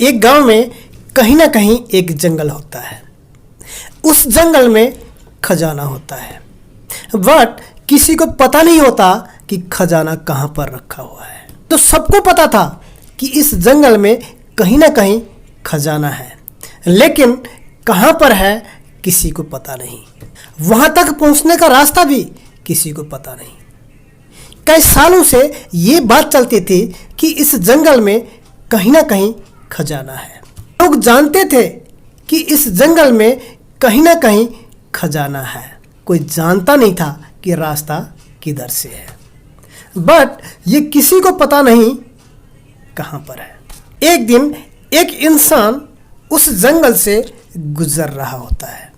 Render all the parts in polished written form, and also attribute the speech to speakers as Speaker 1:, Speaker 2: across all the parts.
Speaker 1: एक गांव में कहीं ना कहीं एक जंगल होता है। उस जंगल में खजाना होता है, बट किसी को पता नहीं होता कि खजाना कहाँ पर रखा हुआ है। तो सबको पता था कि इस जंगल में कहीं ना कहीं खजाना है, लेकिन कहाँ पर है किसी को पता नहीं। वहाँ तक पहुँचने का रास्ता भी किसी को पता नहीं। कई सालों से ये बात चलती थी कि इस जंगल में कहीं ना कहीं खजाना है। लोग जानते थे कि इस जंगल में कहीं ना कहीं खजाना है। कोई जानता नहीं था कि रास्ता किधर से है, बट ये किसी को पता नहीं कहाँ पर है। एक दिन एक इंसान उस जंगल से गुजर रहा होता है।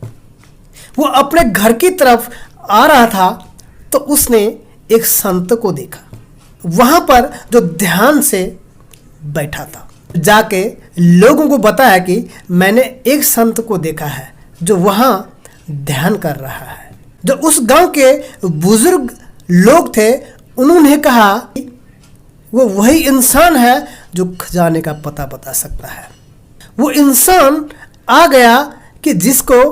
Speaker 1: वो अपने घर की तरफ आ रहा था तो उसने एक संत को देखा, वहाँ पर जो ध्यान से बैठा था। जाके लोगों को बताया कि मैंने एक संत को देखा है जो वहाँ ध्यान कर रहा है। जो उस गांव के बुजुर्ग लोग थे उन्होंने कहा कि वो वही इंसान है जो खजाने का पता बता सकता है। वो इंसान आ गया कि जिसको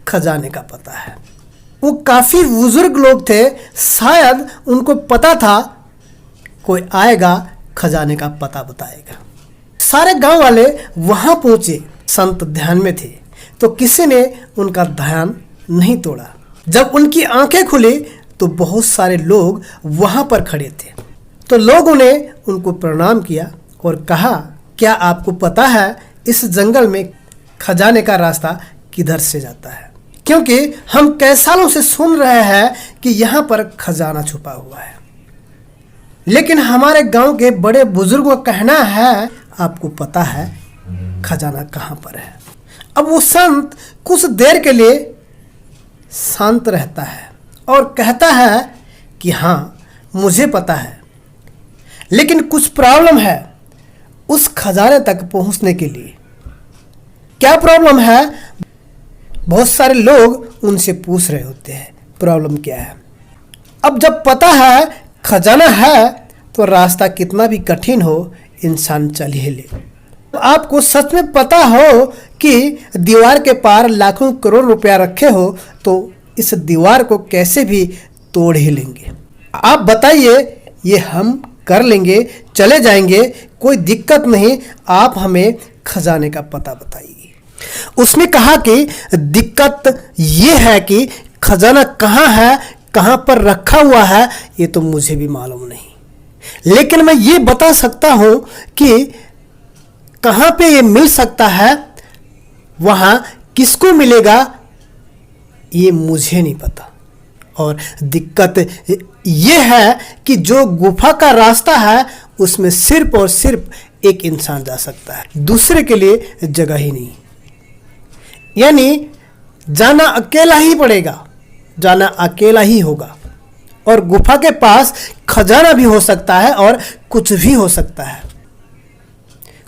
Speaker 1: खजाने का पता है। वो काफ़ी बुजुर्ग लोग थे, शायद उनको पता था कोई आएगा खजाने का पता बताएगा। सारे गांव वाले वहां पहुंचे। संत ध्यान में थे तो किसी ने उनका ध्यान नहीं तोड़ा। जब उनकी आंखें खुली तो बहुत सारे लोग वहां पर खड़े थे। तो लोगों ने उनको प्रणाम किया और कहा, क्या आपको पता है इस जंगल में खजाने का रास्ता किधर से जाता है? क्योंकि हम कई सालों से सुन रहे हैं कि यहाँ पर खजाना छुपा हुआ है, लेकिन हमारे गांव के बड़े बुजुर्गों का कहना है आपको पता है खजाना कहाँ पर है। अब वो संत कुछ देर के लिए शांत रहता है और कहता है कि हाँ मुझे पता है, लेकिन कुछ प्रॉब्लम है उस खजाने तक पहुँचने के लिए। क्या प्रॉब्लम है? बहुत सारे लोग उनसे पूछ रहे होते हैं प्रॉब्लम क्या है। अब जब पता है खजाना है तो रास्ता कितना भी कठिन हो इंसान चल ही ले। आपको सच में पता हो कि दीवार के पार लाखों करोड़ रुपया रखे हो तो इस दीवार को कैसे भी तोड़ ही लेंगे। आप बताइए, ये हम कर लेंगे, चले जाएंगे, कोई दिक्कत नहीं, आप हमें खजाने का पता बताइए। उसने कहा कि दिक्कत ये है कि खजाना कहाँ है, कहाँ पर रखा हुआ है, ये तो मुझे भी मालूम नहीं, लेकिन मैं ये बता सकता हूँ कि कहाँ पे ये मिल सकता है, वहाँ किसको मिलेगा ये मुझे नहीं पता। और दिक्कत ये है कि जो गुफा का रास्ता है उसमें सिर्फ और सिर्फ एक इंसान जा सकता है, दूसरे के लिए जगह ही नहीं। यानी जाना अकेला ही पड़ेगा, जाना अकेला ही होगा। और गुफा के पास खजाना भी हो सकता है और कुछ भी हो सकता है,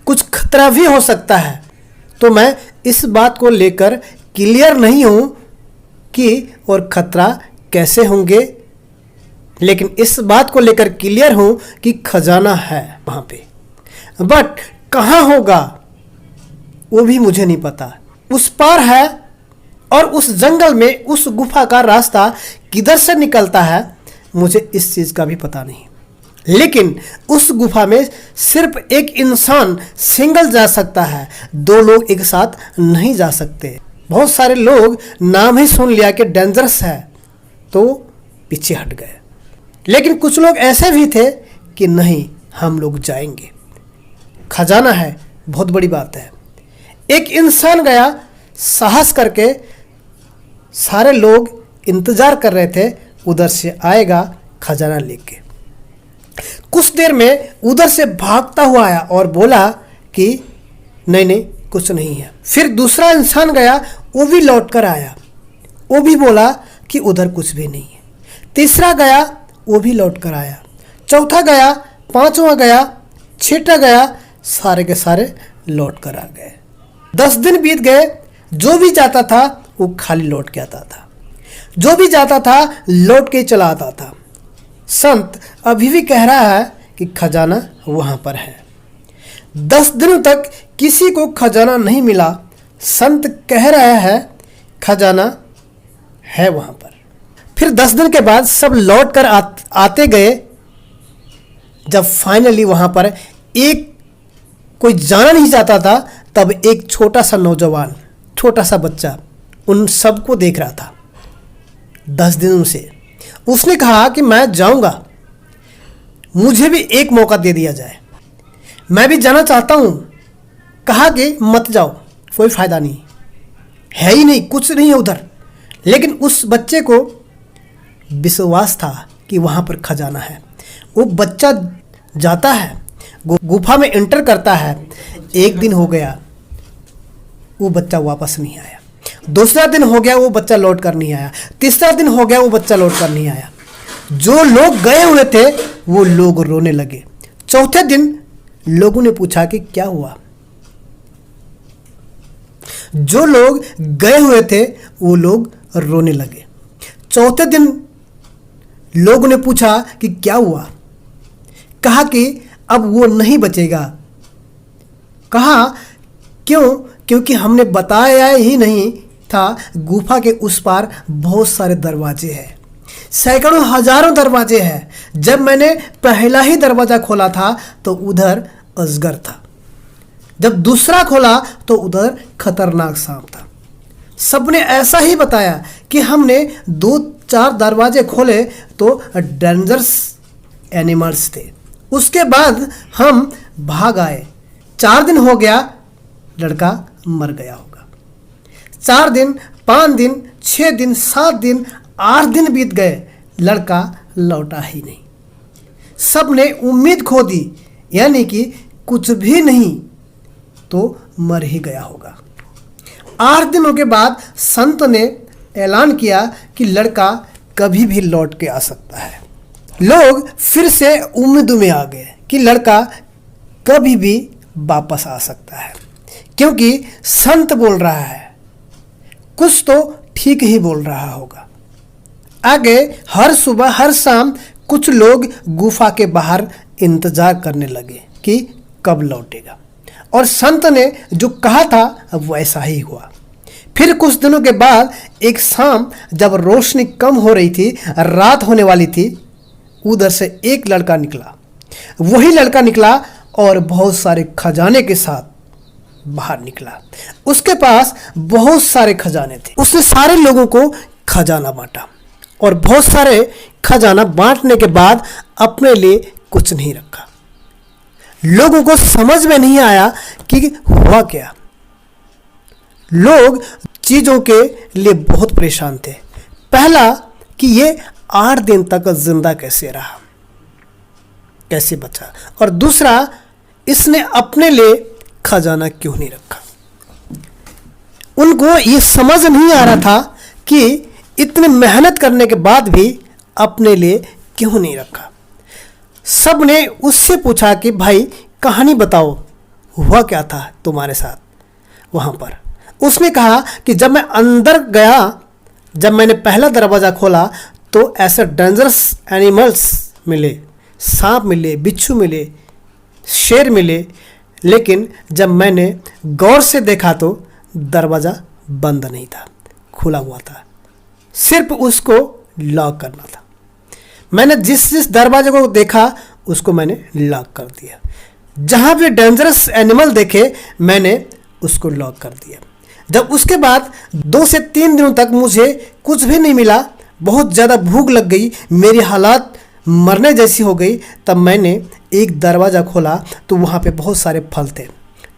Speaker 1: कुछ खतरा भी हो सकता है। तो मैं इस बात को लेकर क्लियर नहीं हूं कि और खतरा कैसे होंगे, लेकिन इस बात को लेकर क्लियर हूं कि खजाना है वहां पे, बट कहां होगा वो भी मुझे नहीं पता। उस पार है और उस जंगल में उस गुफा का रास्ता किधर से निकलता है मुझे इस चीज़ का भी पता नहीं। लेकिन उस गुफा में सिर्फ एक इंसान सिंगल जा सकता है, दो लोग एक साथ नहीं जा सकते। बहुत सारे लोग नाम ही सुन लिया कि डेंजरस है तो पीछे हट गए, लेकिन कुछ लोग ऐसे भी थे कि नहीं हम लोग जाएंगे, खजाना है, बहुत बड़ी बात है। एक इंसान गया साहस करके, सारे लोग इंतजार कर रहे थे उधर से आएगा खजाना लेके। कुछ देर में उधर से भागता हुआ आया और बोला कि नहीं नहीं कुछ नहीं है। फिर दूसरा इंसान गया, वो भी लौट कर आया, वो भी बोला कि उधर कुछ भी नहीं है। तीसरा गया, वो भी लौट कर आया। चौथा गया, पांचवा गया, छठा गया, सारे के सारे लौट कर आ गए। 10 दिन बीत गए, जो भी जाता था वो खाली लौट के आता था, जो भी जाता था लौट के चला आता था। संत अभी भी कह रहा है कि खजाना वहाँ पर है। 10 दिनों तक किसी को खजाना नहीं मिला, संत कह रहा है खजाना है वहां पर। फिर 10 दिन के बाद सब लौट कर आते गए। जब फाइनली वहां पर एक कोई जाना नहीं चाहता था, तब एक छोटा सा नौजवान, छोटा सा बच्चा उन सबको देख रहा था 10 दिनों से। उसने कहा कि मैं जाऊंगा, मुझे भी एक मौका दे दिया जाए, मैं भी जाना चाहता हूं। कहा कि मत जाओ, कोई फायदा नहीं है, ही नहीं, कुछ नहीं है उधर। लेकिन उस बच्चे को विश्वास था कि वहां पर खजाना है। वो बच्चा जाता है, गुफा में एंटर करता है। एक दिन हो गया, वो बच्चा वापस नहीं आया। दूसरा दिन हो गया, वो बच्चा लौट कर नहीं आया। तीसरा दिन हो गया, वो बच्चा लौट कर नहीं आया। जो लोग गए हुए थे वो लोग रोने लगे। चौथे दिन लोगों ने पूछा कि क्या हुआ। जो लोग गए हुए थे वो लोग रोने लगे। चौथे दिन लोगों ने पूछा कि क्या हुआ। कहा कि अब वो नहीं बचेगा। कहा क्यों? क्योंकि हमने बताया ही नहीं था गुफा के उस पार बहुत सारे दरवाजे हैं, सैकड़ों हजारों दरवाजे हैं। जब मैंने पहला ही दरवाज़ा खोला था तो उधर अजगर था, जब दूसरा खोला तो उधर खतरनाक सांप था। सबने ऐसा ही बताया कि हमने 2-4 दरवाजे खोले तो डेंजरस एनिमल्स थे। उसके बाद हम भाग आए। 4 दिन हो गया, लड़का मर गया होगा। 4 दिन, 5 दिन, 6 दिन, 7 दिन, 8 दिन बीत गए, लड़का लौटा ही नहीं। सब ने उम्मीद खो दी, यानी कि कुछ भी नहीं तो मर ही गया होगा। 8 दिनों के बाद संत ने ऐलान किया कि लड़का कभी भी लौट के आ सकता है। लोग फिर से उम्मीद में आ गए कि लड़का कभी भी वापस आ सकता है, क्योंकि संत बोल रहा है, कुछ तो ठीक ही बोल रहा होगा। आगे हर सुबह हर शाम कुछ लोग गुफा के बाहर इंतजार करने लगे कि कब लौटेगा, और संत ने जो कहा था अब वैसा ही हुआ। फिर कुछ दिनों के बाद एक शाम जब रोशनी कम हो रही थी, रात होने वाली थी, उधर से एक लड़का निकला। वही लड़का निकला और बहुत सारे खजाने के साथ बाहर निकला। उसके पास बहुत सारे खजाने थे। उसने सारे लोगों को खजाना बांटा, और बहुत सारे खजाना बांटने के बाद अपने लिए कुछ नहीं रखा। लोगों को समझ में नहीं आया कि हुआ क्या। लोग चीज़ों के लिए बहुत परेशान थे। पहला कि ये 8 दिन तक जिंदा कैसे रहा, कैसे बचा, और दूसरा इसने अपने लिए खजाना क्यों नहीं रखा। उनको ये समझ नहीं आ रहा था कि इतनी मेहनत करने के बाद भी अपने लिए क्यों नहीं रखा। सब ने उससे पूछा कि भाई कहानी बताओ, हुआ क्या था तुम्हारे साथ वहाँ पर। उसने कहा कि जब मैं अंदर गया, जब मैंने पहला दरवाज़ा खोला तो ऐसे डेंजरस एनिमल्स मिले, सांप मिले, बिच्छू मिले, शेर मिले, लेकिन जब मैंने गौर से देखा तो दरवाज़ा बंद नहीं था, खुला हुआ था, सिर्फ उसको लॉक करना था। मैंने जिस जिस दरवाजे को देखा उसको मैंने लॉक कर दिया। जहाँ भी डेंजरस एनिमल देखे मैंने उसको लॉक कर दिया। जब उसके बाद 2 से 3 दिनों तक मुझे कुछ भी नहीं मिला, बहुत ज़्यादा भूख लग गई, मेरी हालात मरने जैसी हो गई, तब मैंने एक दरवाज़ा खोला तो वहाँ पे बहुत सारे फल थे,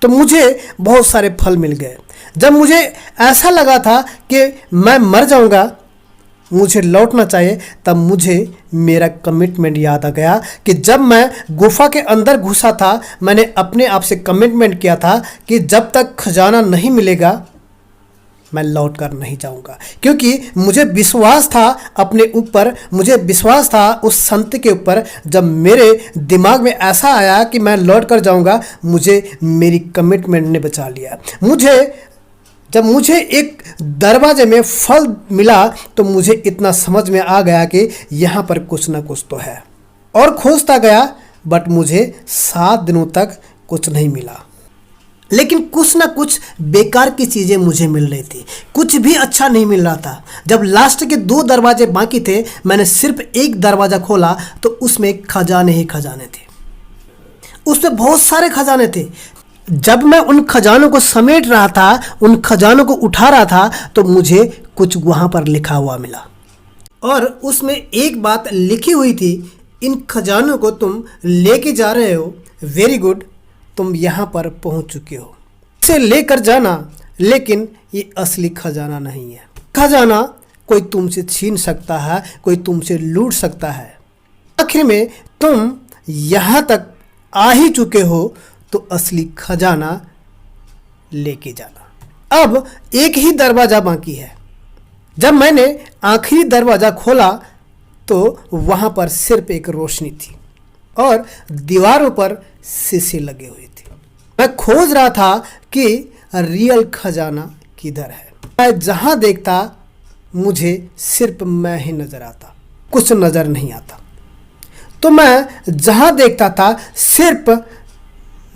Speaker 1: तो मुझे बहुत सारे फल मिल गए। जब मुझे ऐसा लगा था कि मैं मर जाऊँगा, मुझे लौटना चाहिए, तब मुझे मेरा कमिटमेंट याद आ गया कि जब मैं गुफा के अंदर घुसा था मैंने अपने आप से कमिटमेंट किया था कि जब तक खजाना नहीं मिलेगा मैं लौट कर नहीं जाऊंगा, क्योंकि मुझे विश्वास था अपने ऊपर, मुझे विश्वास था उस संत के ऊपर। जब मेरे दिमाग में ऐसा आया कि मैं लौट कर जाऊंगा, मुझे मेरी कमिटमेंट ने बचा लिया। जब मुझे एक दरवाजे में फल मिला तो मुझे इतना समझ में आ गया कि यहाँ पर कुछ ना कुछ तो है, और खोजता गया, बट मुझे 7 दिनों तक कुछ नहीं मिला। लेकिन कुछ ना कुछ बेकार की चीज़ें मुझे मिल रही थी, कुछ भी अच्छा नहीं मिल रहा था। जब लास्ट के 2 दरवाजे बाकी थे, मैंने सिर्फ एक दरवाज़ा खोला तो उसमें खजाने ही खजाने थे। उसमें बहुत सारे खजाने थे। जब मैं उन खजानों को समेट रहा था, उन खजानों को उठा रहा था, तो मुझे कुछ वहाँ पर लिखा हुआ मिला और उसमें एक बात लिखी हुई थी, इन खजानों को तुम लेके जा रहे हो, वेरी गुड, तुम यहाँ पर पहुँच चुके हो, इसे लेकर जाना, लेकिन ये असली खजाना नहीं है। खजाना कोई तुमसे छीन सकता है, कोई तुमसे लूट सकता है। आखिर में तुम यहाँ तक आ ही चुके हो, तो असली खजाना लेके जाना। अब एक ही दरवाज़ा बाकी है। जब मैंने आखिरी दरवाज़ा खोला तो वहाँ पर सिर्फ एक रोशनी थी और दीवारों पर शीशे लगे हुए थे। मैं खोज रहा था कि रियल खजाना किधर है। मैं जहाँ देखता मुझे सिर्फ मैं ही नज़र आता, कुछ नज़र नहीं आता। तो मैं जहाँ देखता था सिर्फ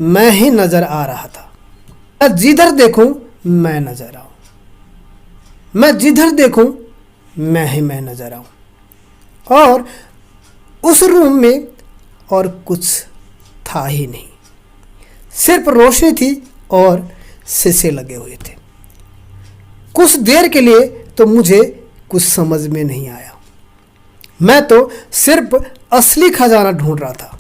Speaker 1: मैं ही नज़र आ रहा था। मैं जिधर देखूं मैं नज़र आऊं, मैं जिधर देखूं मैं नज़र आऊं। और उस रूम में और कुछ था ही नहीं, सिर्फ रोशनी थी और शीशे लगे हुए थे। कुछ देर के लिए तो मुझे कुछ समझ में नहीं आया। मैं तो सिर्फ असली खजाना ढूंढ रहा था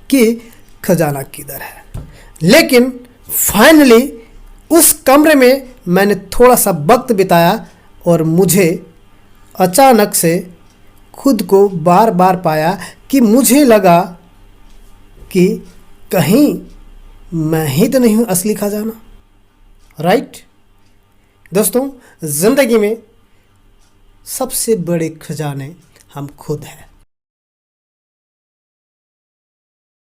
Speaker 1: कि खजाना किधर है। लेकिन फाइनली उस कमरे में मैंने थोड़ा सा वक्त बिताया और मुझे अचानक से खुद को बार बार पाया कि मुझे लगा कि कहीं मैं ही तो नहीं हूँ असली खजाना। राइट दोस्तों, ज़िंदगी में सबसे बड़े खजाने हम खुद हैं।